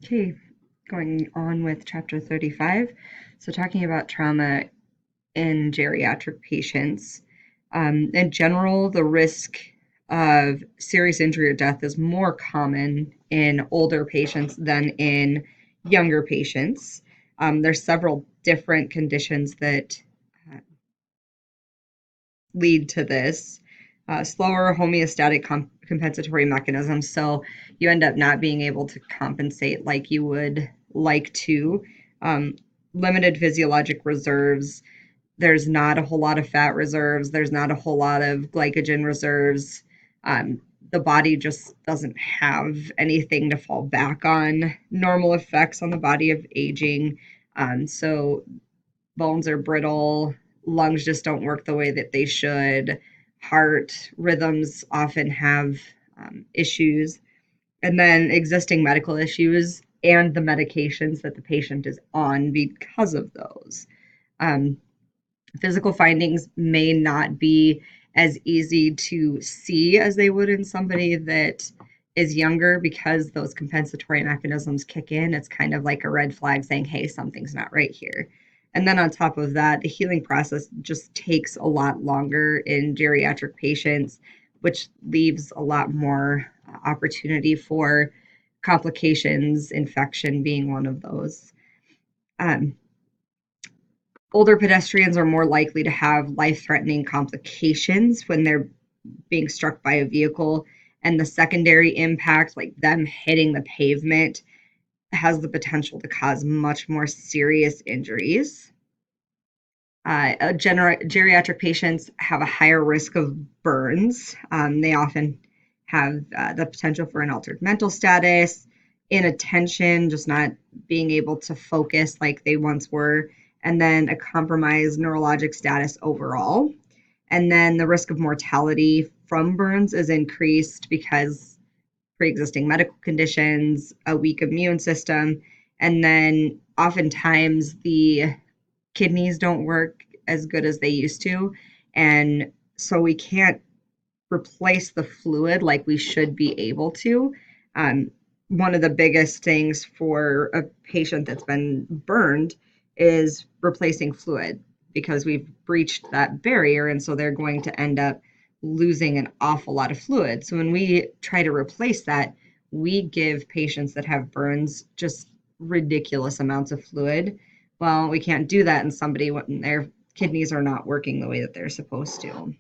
Okay, going on with chapter 35. So, talking about trauma in geriatric patients. In general, the risk of serious injury or death is more common in older patients than in younger patients. There's several different conditions that uh, lead to this. Slower homeostatic compensatory mechanisms. So you end up not being able to compensate like you would like to. Um, Limited physiologic reserves. There's not a whole lot of fat reserves. There's not a whole lot of glycogen reserves. The body just doesn't have anything to fall back on. Normal effects on the body of aging. So bones are brittle, lungs just don't work the way that they should, heart rhythms often have issues, and then existing medical issues and the medications that the patient is on because of those. Um, Physical findings may not be as easy to see as they would in somebody that is younger because those compensatory mechanisms kick in. It's kind of like a red flag saying, hey, something's not right here. And then on top of that, the healing process just takes a lot longer in geriatric patients, which leaves a lot more opportunity for complications, infection being one of those. Um, Older pedestrians are more likely to have life-threatening complications when they're being struck by a vehicle, and the secondary impact, like them hitting the pavement, has the potential to cause much more serious injuries. Geriatric patients have a higher risk of burns. They often have the potential for an altered mental status, inattention, just not being able to focus like they once were, and then a compromised neurologic status overall. And then the risk of mortality from burns is increased because pre-existing medical conditions, a weak immune system, and then oftentimes the kidneys don't work as good as they used to. And so we can't replace the fluid like we should be able to. Um, One of the biggest things for a patient that's been burned is replacing fluid because we've breached that barrier. And so they're going to end up losing an awful lot of fluid. So when we try to replace that, we give patients that have burns just ridiculous amounts of fluid. Well, we can't do that in somebody when their kidneys are not working the way that they're supposed to.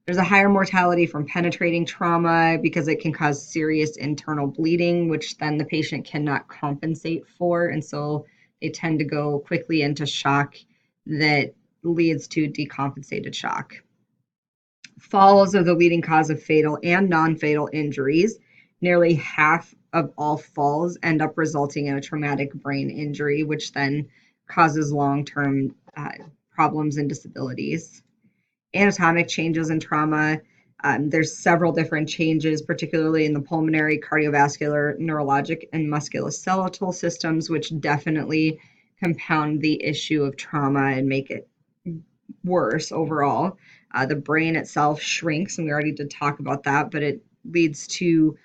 There's a higher mortality from penetrating trauma because it can cause serious internal bleeding, which then the patient cannot compensate for. And so they tend to go quickly into shock that leads to decompensated shock. Falls are the leading cause of fatal and non-fatal injuries. Nearly half of all falls end up resulting in a traumatic brain injury, which then causes long-term problems and disabilities. Anatomic changes in trauma. There's several different changes, particularly in the pulmonary, cardiovascular, neurologic, and musculoskeletal systems, which definitely compound the issue of trauma and make it worse overall. The brain itself shrinks, and we already did talk about that, but it leads to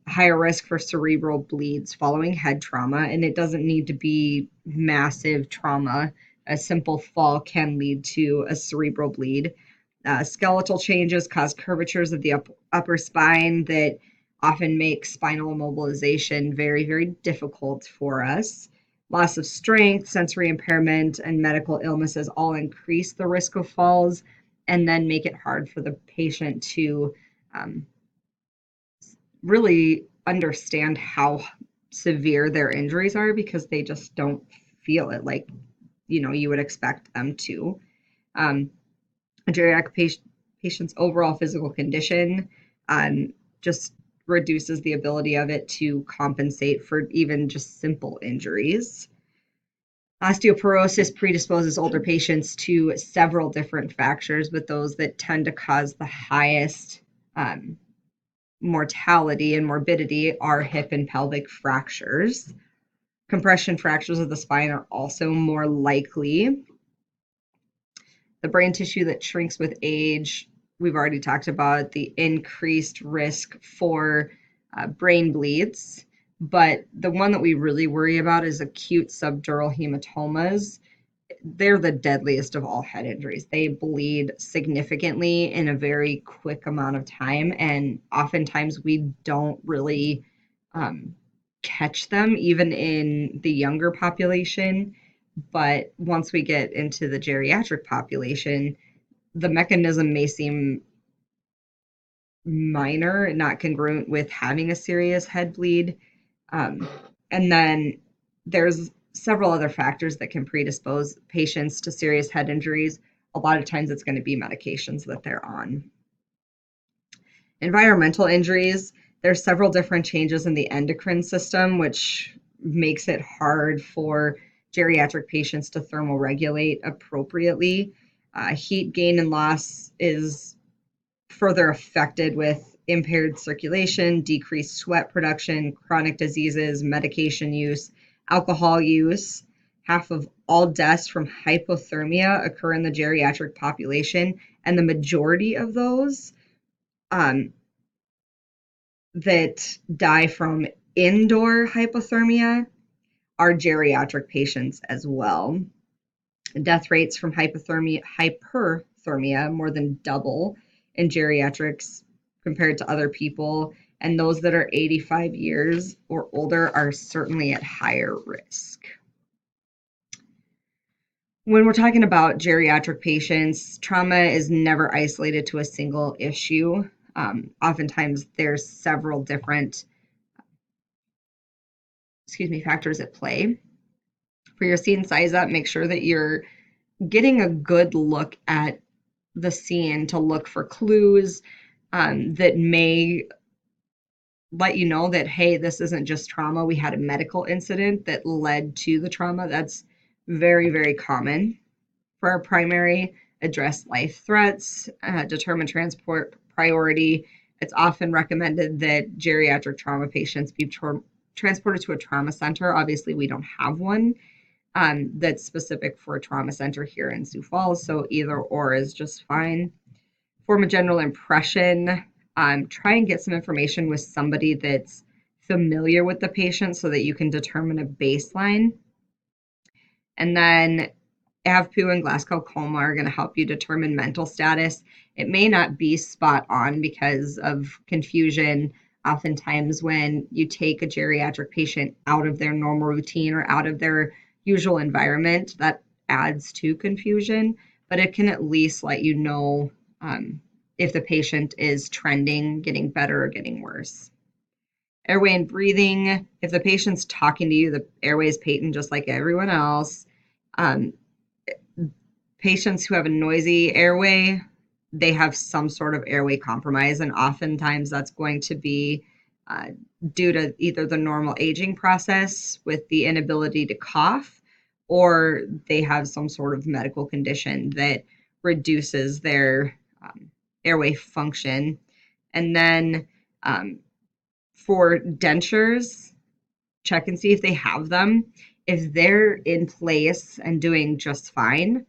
higher risk for cerebral bleeds following head trauma, and it doesn't need to be massive trauma. A simple fall can lead to a cerebral bleed. Skeletal changes cause curvatures of the upper spine that often make spinal immobilization very, very difficult for us. Loss of strength, sensory impairment, and medical illnesses all increase the risk of falls and then make it hard for the patient to um, really understand how severe their injuries are because they just don't feel it like you would expect them to. Um, a geriatric patient's overall physical condition just reduces the ability of it to compensate for even just simple injuries. Osteoporosis predisposes older patients to several different fractures, but those that tend to cause the highest mortality and morbidity are hip and pelvic fractures. Compression fractures of the spine are also more likely. The brain tissue that shrinks with age, we've already talked about the increased risk for brain bleeds. But the one that we really worry about is acute subdural hematomas. They're the deadliest of all head injuries. They bleed significantly in a very quick amount of time, and oftentimes we don't really um, catch them, even in the younger population. But once we get into the geriatric population, the mechanism may seem minor, not congruent with having a serious head bleed. Um, and then there's several other factors that can predispose patients to serious head injuries. A lot of times it's going to be medications that they're on. Environmental injuries, there's several different changes in the endocrine system, which makes it hard for geriatric patients to thermoregulate appropriately. Heat gain and loss is further affected with impaired circulation, decreased sweat production, chronic diseases, medication use, alcohol use. Half of all deaths from hypothermia occur in the geriatric population, and the majority of those um, that die from indoor hypothermia are geriatric patients as well. Death rates from hyperthermia more than double in geriatrics compared to other people, and those that are 85 years or older are certainly at higher risk. When we're talking about geriatric patients, trauma is never isolated to a single issue. Oftentimes there's several different factors at play. For your scene size up, make sure that you're getting a good look at the scene to look for clues that may let you know that, hey, this isn't just trauma. We had a medical incident that led to the trauma. That's very, very common. For our primary, address life threats, determine transport priority. It's often recommended that geriatric trauma patients be transported to a trauma center. Obviously, we don't have one that's specific for a trauma center here in Sioux Falls, so either or is just fine. Form a general impression. Try and get some information with somebody that's familiar with the patient so that you can determine a baseline. And then AVPU and Glasgow Coma are going to help you determine mental status. It may not be spot on because of confusion. Oftentimes, when you take a geriatric patient out of their normal routine or out of their usual environment, that adds to confusion, but it can at least let you know if the patient is trending, getting better, or getting worse. Airway and breathing. If the patient's talking to you, the airway is patent just like everyone else. Patients who have a noisy airway, they have some sort of airway compromise, and oftentimes that's going to be due to either the normal aging process with the inability to cough, or they have some sort of medical condition that reduces their airway function. And then for dentures, check and see if they have them. If they're in place and doing just fine,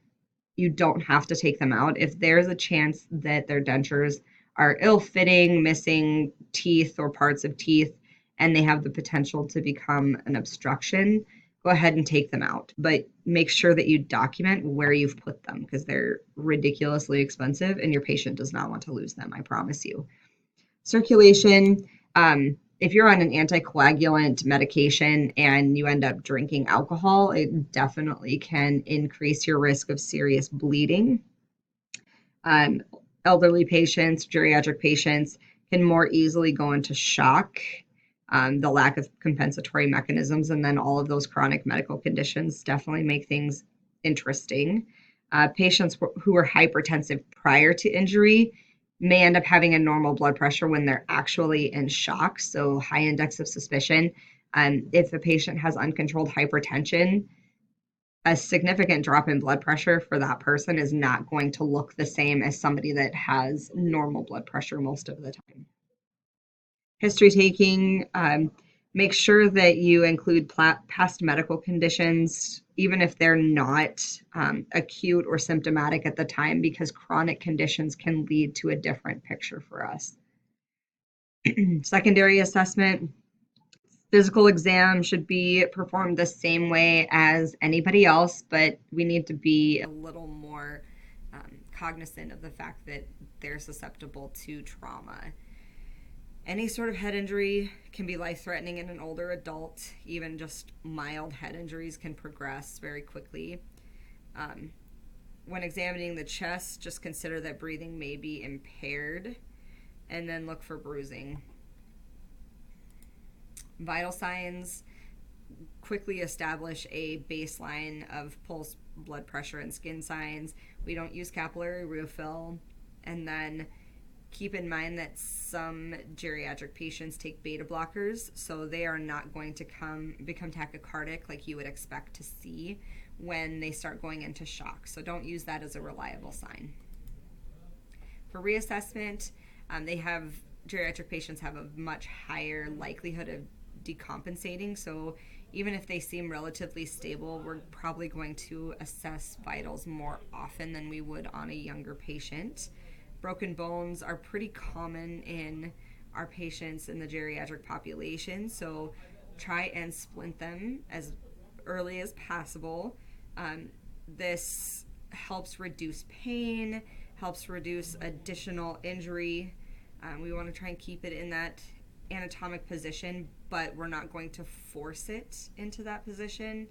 you don't have to take them out. If there's a chance that their dentures are ill-fitting, missing teeth or parts of teeth, and they have the potential to become an obstruction, go ahead and take them out. But make sure that you document where you've put them because they're ridiculously expensive and your patient does not want to lose them, I promise you. Circulation, if you're on an anticoagulant medication and you end up drinking alcohol, it definitely can increase your risk of serious bleeding. Elderly patients, geriatric patients can more easily go into shock. The lack of compensatory mechanisms and then all of those chronic medical conditions definitely make things interesting. Patients who are hypertensive prior to injury may end up having a normal blood pressure when they're actually in shock, so high index of suspicion. If a patient has uncontrolled hypertension, a significant drop in blood pressure for that person is not going to look the same as somebody that has normal blood pressure most of the time. History taking, make sure that you include past medical conditions, even if they're not acute or symptomatic at the time, because chronic conditions can lead to a different picture for us. Secondary assessment, physical exam should be performed the same way as anybody else, but we need to be a little more cognizant of the fact that they're susceptible to trauma. Any sort of head injury can be life-threatening in an older adult. Even just mild head injuries can progress very quickly. When examining the chest, just consider that breathing may be impaired, and then look for bruising. Vital signs, quickly establish a baseline of pulse, blood pressure, and skin signs. We don't use capillary refill. And then keep in mind that some geriatric patients take beta blockers, so they are not going to become tachycardic like you would expect to see when they start going into shock. So don't use that as a reliable sign. For reassessment, geriatric patients have a much higher likelihood of decompensating, so even if they seem relatively stable, we're probably going to assess vitals more often than we would on a younger patient. Broken bones are pretty common in our patients in the geriatric population, so try and splint them as early as possible. This helps reduce pain, helps reduce additional injury. We want to try and keep it in that anatomic position, but we're not going to force it into that position.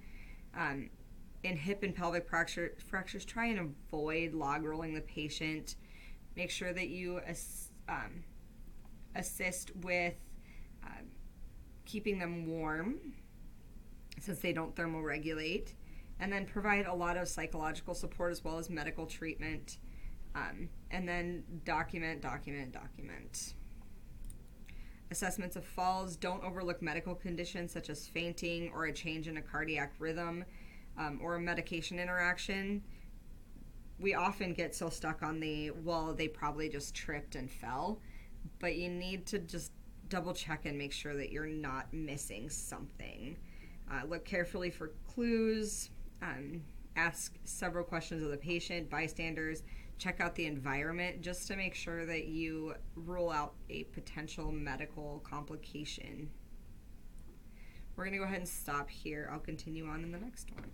In hip and pelvic fractures, try and avoid log rolling the patient. Make sure that you assist with keeping them warm, since they don't thermoregulate, and then provide a lot of psychological support as well as medical treatment, and then document. Assessments of falls, don't overlook medical conditions such as fainting or a change in a cardiac rhythm, or a medication interaction. We often get so stuck on they probably just tripped and fell, but you need to just double check and make sure that you're not missing something. Look carefully for clues, ask several questions of the patient, bystanders, check out the environment just to make sure that you rule out a potential medical complication. We're going to go ahead and stop here. I'll continue on in the next one.